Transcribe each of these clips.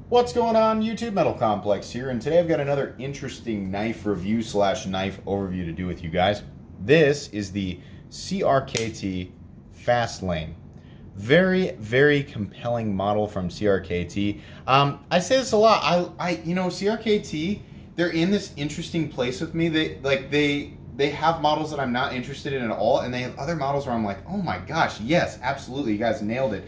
What's going on YouTube? Metal Complex here, and today I've got another interesting knife review slash knife overview to do with you guys. This is the CRKT Fastlane. Very, very compelling model from CRKT. I say this a lot. CRKT, they're in this interesting place with me. They have models that I'm not interested in at all, and they have other models where I'm like, oh my gosh, yes, absolutely, you guys nailed it.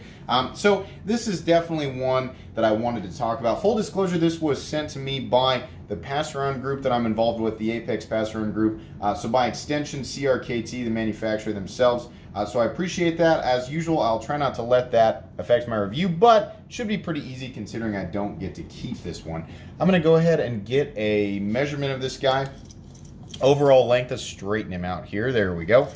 So this is definitely one that I wanted to talk about. Full disclosure, this was sent to me by the Pass Around group that I'm involved with, the Apex Pass Around group. So by extension, CRKT, the manufacturer themselves. So I appreciate that. As usual, I'll try not to let that affect my review, but should be pretty easy considering I don't get to keep this one. I'm gonna go ahead and get a measurement of this guy. Overall length, let's straighten him out here. There we go.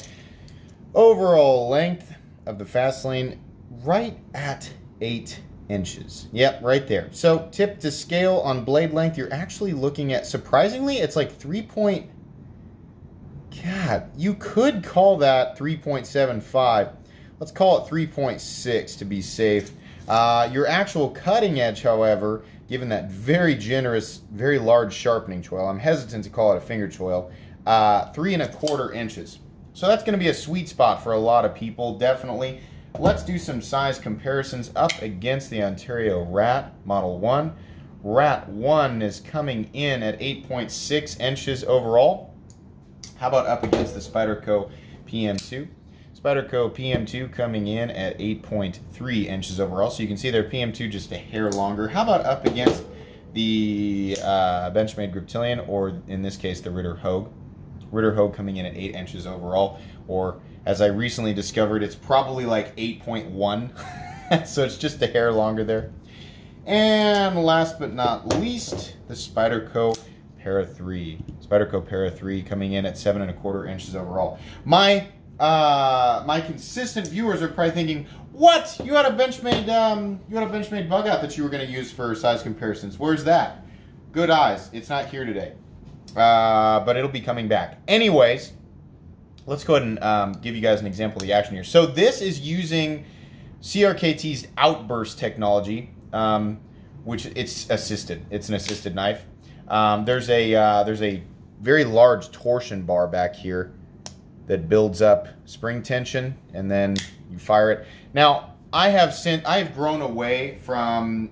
Overall length of the Fastlane, right at 8 inches. Yep, right there. So tip to scale on blade length, you're actually looking at, surprisingly, it's like 3 point... God, you could call that 3.75. Let's call it 3.6 to be safe. Your actual cutting edge, however, given that very generous, very large sharpening choil, I'm hesitant to call it a finger choil, 3¼ inches. So that's going to be a sweet spot for a lot of people, definitely. Let's do some size comparisons up against the Ontario Rat Model 1. Rat 1 is coming in at 8.6 inches overall. How about up against the Spyderco PM2? Spyderco PM2 coming in at 8.3 inches overall. So you can see their PM2 just a hair longer. How about up against the Benchmade Griptilian, or in this case, the Ritter Hogue? Ritter Hogue coming in at 8 inches overall, or as I recently discovered, it's probably like 8.1. So it's just a hair longer there. And last but not least, the Spyderco Para 3. Spyderco Para 3 coming in at 7¼ inches overall. My consistent viewers are probably thinking, what? You had a Benchmade bug out that you were going to use for size comparisons. Where's that? Good eyes. It's not here today. But it'll be coming back. Anyways, let's go ahead and give you guys an example of the action here. So this is using CRKT's Outburst technology, which it's assisted. It's an assisted knife. There's a very large torsion bar back here that builds up spring tension, and then you fire it. Now, I have grown away from,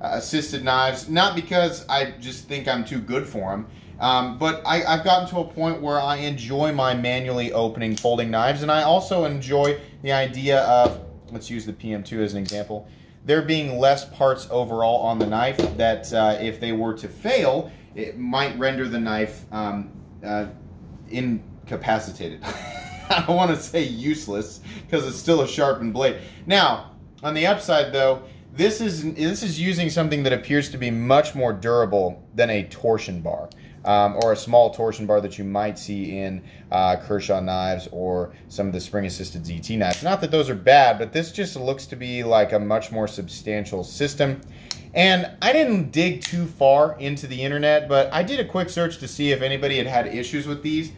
assisted knives, not because I just think I'm too good for them, but I've gotten to a point where I enjoy my manually opening folding knives, and I also enjoy the idea of, let's use the PM2 as an example, there being less parts overall on the knife that if they were to fail, it might render the knife incapacitated. I don't want to say useless because it's still a sharpened blade. Now, on the upside though, this is using something that appears to be much more durable than a torsion bar. Or a small torsion bar that you might see in Kershaw knives or some of the spring-assisted ZT knives. Not that those are bad, but this just looks to be like a much more substantial system. And I didn't dig too far into the internet, but I did a quick search to see if anybody had issues with these.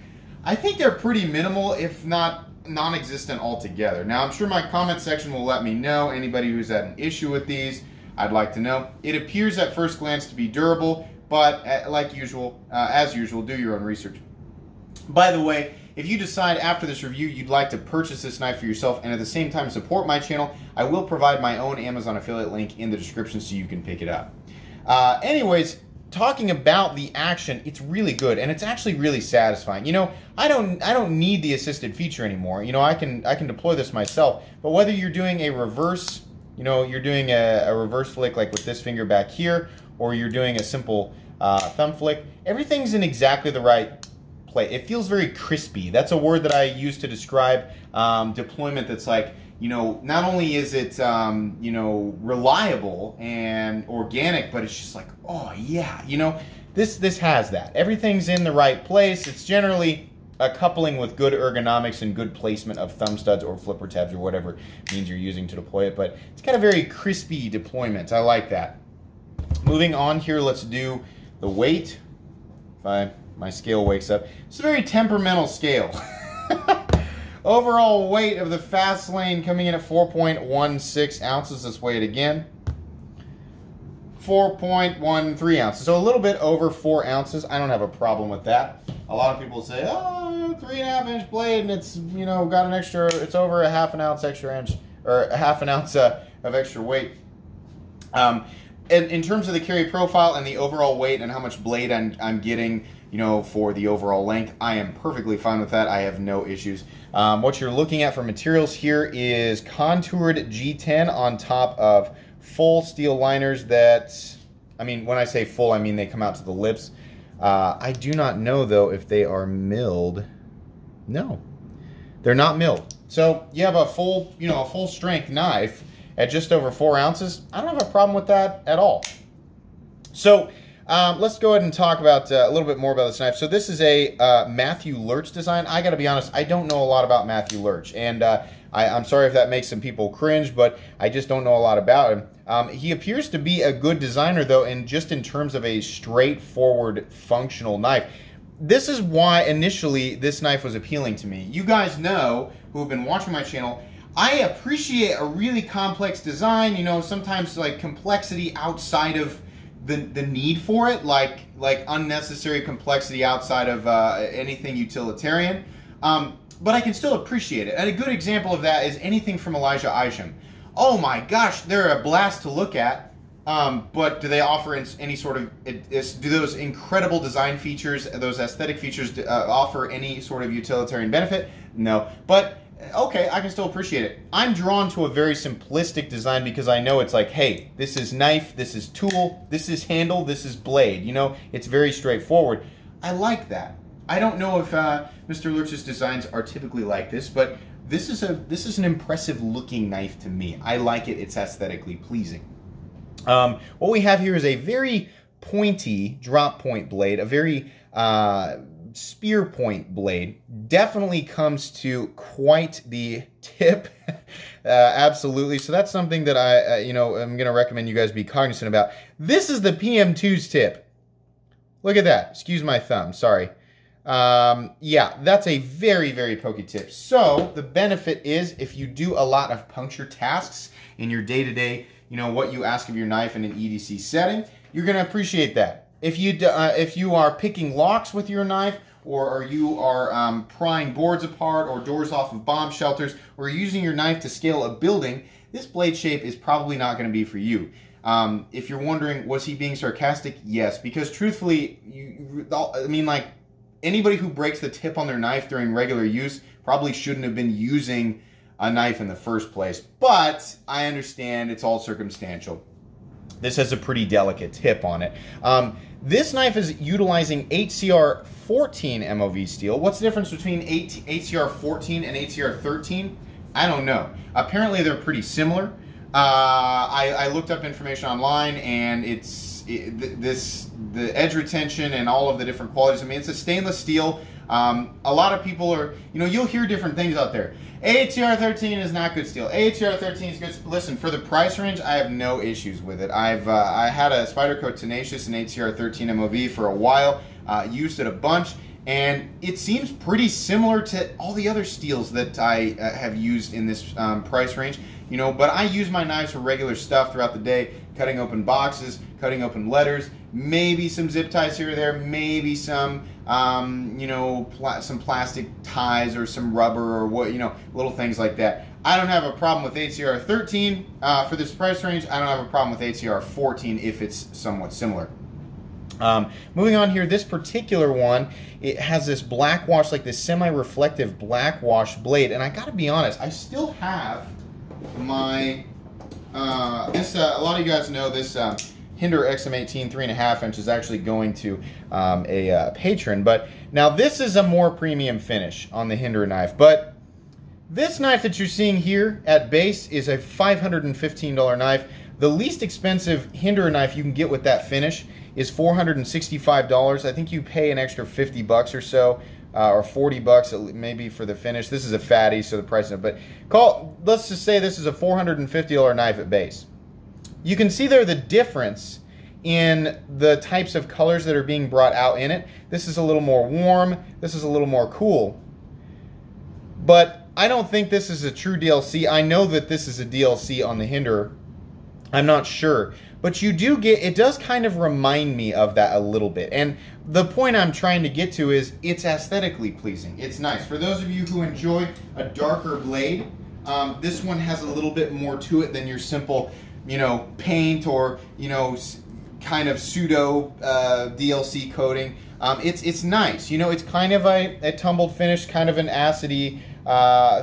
I think they're pretty minimal, if not non-existent altogether. Now, I'm sure my comment section will let me know. Anybody who's had an issue with these, I'd like to know. It appears at first glance to be durable, but like usual, as usual, do your own research. By the way, if you decide after this review you'd like to purchase this knife for yourself and at the same time support my channel, I will provide my own Amazon affiliate link in the description so you can pick it up. Anyways, talking about the action, it's really good and it's actually really satisfying. I don't need the assisted feature anymore. I can deploy this myself. But whether you're doing a reverse, you're doing a reverse flick like with this finger back here, or you're doing a simple thumb flick, everything's in exactly the right place. It feels very crispy. That's a word that I use to describe deployment that's like, not only is it, reliable and organic, but it's just like, oh yeah, this has that. Everything's in the right place. It's generally a coupling with good ergonomics and good placement of thumb studs or flipper tabs or whatever means you're using to deploy it, but it's got a very crispy deployment. I like that. Moving on here, let's do the weight. If my scale wakes up. It's a very temperamental scale. Overall weight of the Fastlane coming in at 4.16 ounces. Let's weigh it again. 4.13 ounces. So a little bit over 4 ounces. I don't have a problem with that. A lot of people say, oh, 3.5 inch blade, and it's, you know, got an extra, it's over a half an ounce extra inch, or a half an ounce of extra weight. And in terms of the carry profile and the overall weight and how much blade I'm getting, you know, for the overall length, I am perfectly fine with that. I have no issues. What you're looking at for materials here is contoured G10 on top of full steel liners that, I mean, when I say full, I mean they come out to the lips. I do not know, though, if they are milled. No, they're not milled. So you have a full, you know, a full strength knife at just over 4 ounces. I don't have a problem with that at all. So let's go ahead and talk about a little bit more about this knife. So this is a Matthew Lurch design. I got to be honest, I don't know a lot about Matthew Lurch, and I'm sorry if that makes some people cringe, but I just don't know a lot about him. He appears to be a good designer, though, and just in terms of a straightforward, functional knife. This is why initially this knife was appealing to me. You guys know, who have been watching my channel, I appreciate a really complex design, you know, sometimes like complexity outside of the need for it, like unnecessary complexity outside of anything utilitarian. But I can still appreciate it. And a good example of that is anything from Elijah Isham. Oh my gosh, they're a blast to look at. But do they offer any sort of, do those incredible design features, those aesthetic features offer any sort of utilitarian benefit? No. But okay, I can still appreciate it. I'm drawn to a very simplistic design because I know it's like, hey, this is knife, this is tool, this is handle, this is blade. You know, it's very straightforward. I like that. I don't know if Mr. Lurch's designs are typically like this, but this is an impressive looking knife to me. I like it. It's aesthetically pleasing. What we have here is a very pointy drop point blade, a very spear point blade. Definitely comes to quite the tip. Absolutely. So that's something that I'm going to recommend you guys be cognizant about. This is the PM2's tip. Look at that. Excuse my thumb. Sorry. Yeah, that's a very, very pokey tip. So the benefit is if you do a lot of puncture tasks in your day-to-day, you know, what you ask of your knife in an EDC setting, you're going to appreciate that. If you are picking locks with your knife, or you are prying boards apart or doors off of bomb shelters, or using your knife to scale a building, this blade shape is probably not going to be for you. If you're wondering, was he being sarcastic? Yes, because truthfully, I mean, like, anybody who breaks the tip on their knife during regular use probably shouldn't have been using a knife in the first place. But I understand it's all circumstantial. This has a pretty delicate tip on it. This knife is utilizing HCR 14 MOV steel. What's the difference between HCR 14 and HCR 13? I don't know. Apparently they're pretty similar. I looked up information online, and the edge retention and all of the different qualities. I mean, it's a stainless steel. A lot of people are, you know, you'll hear different things out there. AHCR 13 is not good steel. AHCR 13 is good. Listen, for the price range, I have no issues with it. I had a Spyderco Tenacious in HCR 13 MOV for a while, used it a bunch, and it seems pretty similar to all the other steels that I have used in this price range. You know, but I use my knives for regular stuff throughout the day, cutting open boxes, cutting open letters, maybe some zip ties here or there, maybe some, you know, some plastic ties or some rubber or what, you know, little things like that. I don't have a problem with HCR 13 for this price range. I don't have a problem with HCR 14 if it's somewhat similar. Moving on here, this particular one, it has this black wash, like this semi-reflective black wash blade, and I gotta be honest, I still have my a lot of you guys know this Hinder XM18 3.5 inch is actually going to a patron, but now this is a more premium finish on the Hinder knife. But this knife that you're seeing here at base is a $515 knife. The least expensive Hinder knife you can get with that finish is $465. I think you pay an extra 50 bucks or so. Or 40 bucks maybe for the finish. This is a fatty, so the price, but let's just say this is a $450 knife at base. You can see there the difference in the types of colors that are being brought out in it. This is a little more warm, this is a little more cool. But I don't think this is a true DLC. I know that this is a DLC on the Hinder I'm not sure. But you do get, it does kind of remind me of that a little bit. And the point I'm trying to get to is it's aesthetically pleasing. It's nice. For those of you who enjoy a darker blade, this one has a little bit more to it than your simple, you know, paint or, you know, kind of pseudo DLC coating. It's nice. You know, it's kind of a tumbled finish, kind of an acidy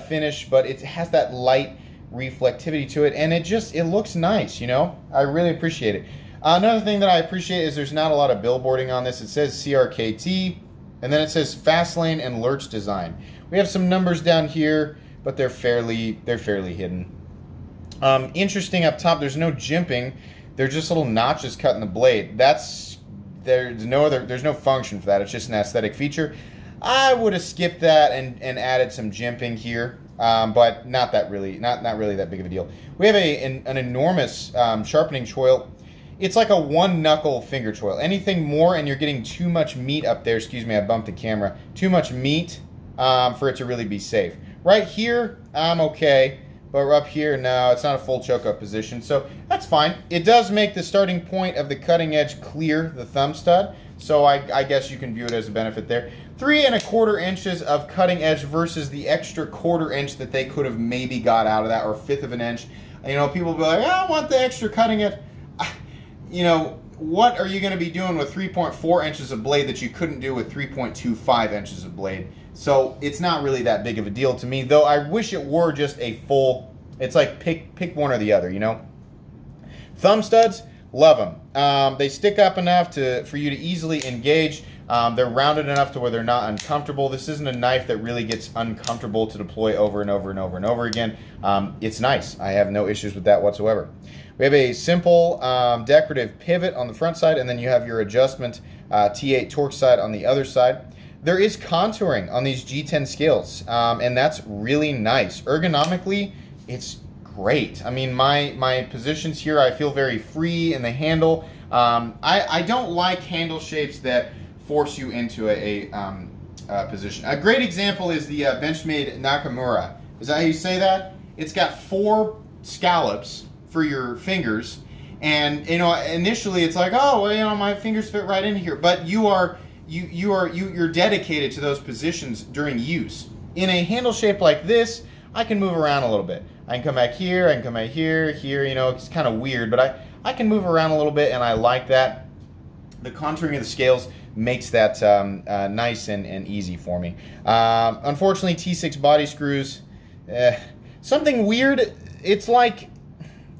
finish, but it has that light reflectivity to it, and it looks nice. You know, I really appreciate it. Another thing that I appreciate is there's not a lot of billboarding on this. It says CRKT, and then it says Fastlane and Lurch Design. We have some numbers down here, but they're fairly hidden. Interesting up top, there's no jimping. They're just little notches cut in the blade. There's no function for that. It's just an aesthetic feature. I would have skipped that and added some jimping here, but not really that big of a deal. We have an enormous sharpening choil. It's like a one knuckle finger choil. Anything more and you're getting too much meat up there. Excuse me, I bumped the camera. Too much meat for it to really be safe. Right here, I'm okay. But up here, no, it's not a full choke-up position, so that's fine. It does make the starting point of the cutting edge clear, the thumb stud, so I guess you can view it as a benefit there. 3 1/4 inches of cutting edge versus the extra 1/4 inch that they could have maybe got out of that, or 1/5 of an inch. You know, people will be like, I want the extra cutting edge. You know, what are you going to be doing with 3.4 inches of blade that you couldn't do with 3.25 inches of blade? So it's not really that big of a deal to me, though I wish it were just a full, it's like pick one or the other, you know? Thumb studs, love them. They stick up enough for you to easily engage. They're rounded enough to where they're not uncomfortable. This isn't a knife that really gets uncomfortable to deploy over and over and over and over again. It's nice. I have no issues with that whatsoever. We have a simple decorative pivot on the front side, and then you have your adjustment T8 torque side on the other side. There is contouring on these G10 scales, and that's really nice. Ergonomically, it's great. I mean, my positions here, I feel very free in the handle. I don't like handle shapes that force you into a position. A great example is the Benchmade Nakamura. Is that how you say that? It's got 4 scallops for your fingers, and you know, initially it's like, oh, well, you know, my fingers fit right in here, but you're dedicated to those positions during use. In a handle shape like this, I can move around a little bit. I can come back here, I can come back here, you know, it's kind of weird, but I can move around a little bit, and I like that. The contouring of the scales makes that nice and easy for me. Unfortunately, T6 body screws, something weird. It's like,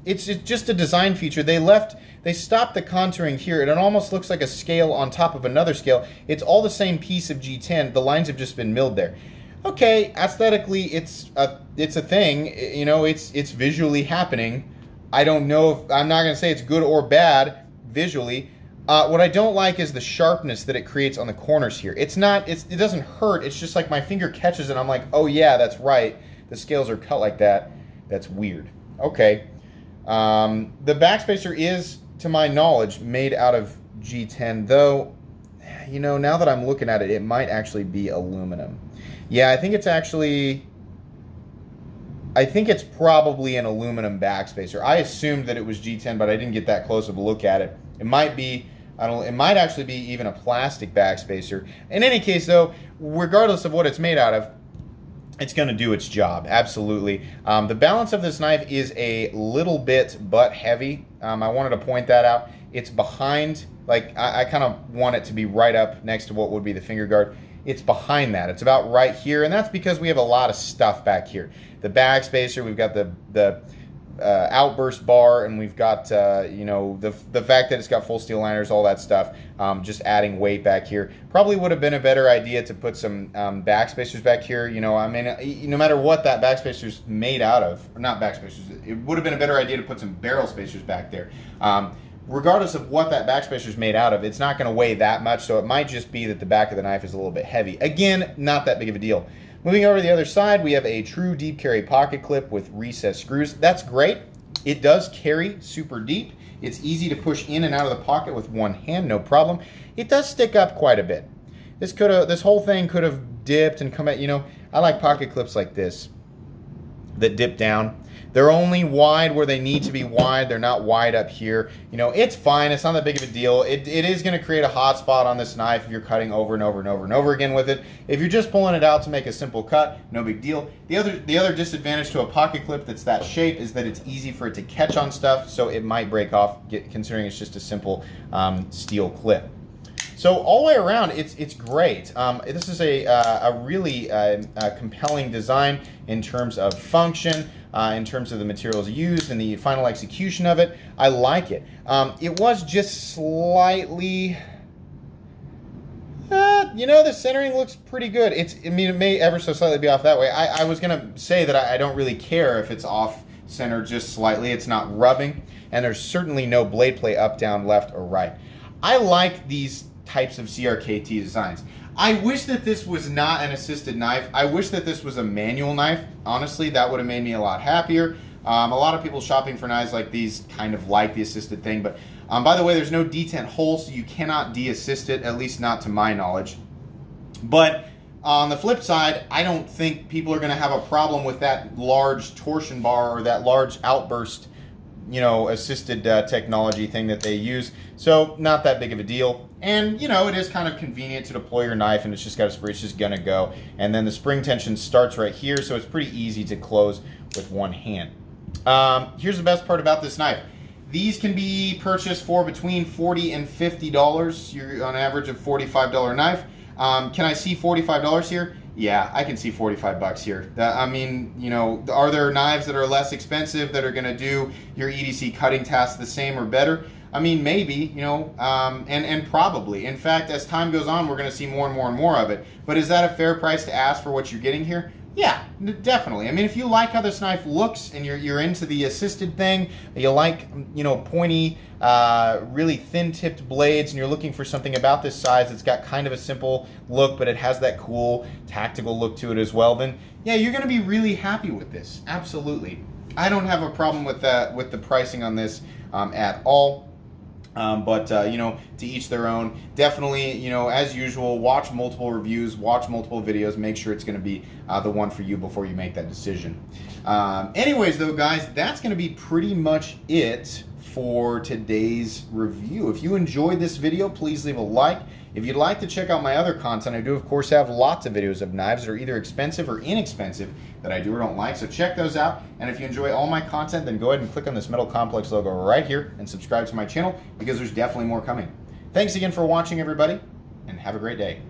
it's just a design feature. They stopped the contouring here, and it almost looks like a scale on top of another scale. It's all the same piece of G10. The lines have just been milled there. Okay, aesthetically, it's a thing. You know, it's visually happening. I don't know if, I'm not going to say it's good or bad visually. What I don't like is the sharpness that it creates on the corners here. It doesn't hurt. It's just like my finger catches it. I'm like, oh yeah, that's right. The scales are cut like that. That's weird. Okay. The backspacer is, to my knowledge, made out of G10, though, you know, now that I'm looking at it, it might actually be aluminum. Yeah, I think it's probably an aluminum backspacer. I assumed that it was G10, but I didn't get that close of a look at it. It might be, it might actually be even a plastic backspacer. In any case, though, regardless of what it's made out of, it's going to do its job, absolutely. The balance of this knife is a little bit butt heavy. I wanted to point that out. It's behind, like, I kind of want it to be right up next to what would be the finger guard. It's behind that. It's about right here, and that's because we have a lot of stuff back here. The backspacer, we've got the outburst bar, and we've got you know, the fact that it's got full steel liners, all that stuff, just adding weight back here. Probably would have been a better idea to put some backspacers back here. You know, I mean, no matter what that backspacer's made out of, or not backspacers, it would have been a better idea to put some barrel spacers back there. Regardless of what that backspacer's made out of, it's not going to weigh that much, so it might just be that the back of the knife is a little bit heavy. Again, not that big of a deal. Moving over to the other side, we have a true deep carry pocket clip with recessed screws. That's great. It does carry super deep. It's easy to push in and out of the pocket with one hand, no problem. It does stick up quite a bit. This whole thing could have dipped and come at, you know, I like pocket clips like this. that dip down. They're only wide where they need to be wide. They're not wide up here. You know, it's fine. It's not that big of a deal. It is going to create a hot spot on this knife if you're cutting over and over and over and over again with it. If you're just pulling it out to make a simple cut, no big deal. The other disadvantage to a pocket clip that's that shape is that it's easy for it to catch on stuff, so it might break off, considering it's just a simple steel clip. So all the way around, it's great. This is a really compelling design in terms of function, in terms of the materials used and the final execution of it. I like it. It was just slightly, you know, the centering looks pretty good. I mean, it may ever so slightly be off that way. I was gonna say that I don't really care if it's off center just slightly. It's not rubbing, and there's certainly no blade play up, down, left, or right. I like these types of CRKT designs. I wish that this was not an assisted knife. I wish that this was a manual knife. Honestly, that would have made me a lot happier. A lot of people shopping for knives like these kind of like the assisted thing, but by the way, there's no detent hole, so you cannot de-assist it, at least not to my knowledge. But on the flip side, I don't think people are going to have a problem with that large torsion bar or that large outburst, you know, assisted technology thing that they use. So not that big of a deal. And, you know, it is kind of convenient to deploy your knife, and it's just got a spring, it's just gonna go. And then the spring tension starts right here, so it's pretty easy to close with one hand. Here's the best part about this knife. These can be purchased for between $40 and $50. You're on average a $45 knife. Can I see $45 here? Yeah, I can see 45 bucks here. I mean, you know, are there knives that are less expensive that are going to do your EDC cutting tasks the same or better? I mean, maybe, you know, and probably. In fact, as time goes on, we're going to see more and more and more of it. But is that a fair price to ask for what you're getting here? Yeah, definitely. I mean, if you like how this knife looks and you're into the assisted thing, you like, you know, pointy, really thin-tipped blades, and you're looking for something about this size that's got kind of a simple look, but it has that cool tactical look to it as well, then yeah, you're going to be really happy with this. Absolutely. I don't have a problem with that, with the pricing on this at all. You know, to each their own. Definitely, you know, as usual, watch multiple reviews, watch multiple videos, make sure it's going to be the one for you before you make that decision. Anyways, though, guys, that's going to be pretty much it for today's review. If you enjoyed this video, please leave a like. If you'd like to check out my other content, I do, of course, have lots of videos of knives that are either expensive or inexpensive that I do or don't like, so check those out. And if you enjoy all my content, then go ahead and click on this Metal Complex logo right here and subscribe to my channel, because there's definitely more coming. Thanks again for watching, everybody, and have a great day.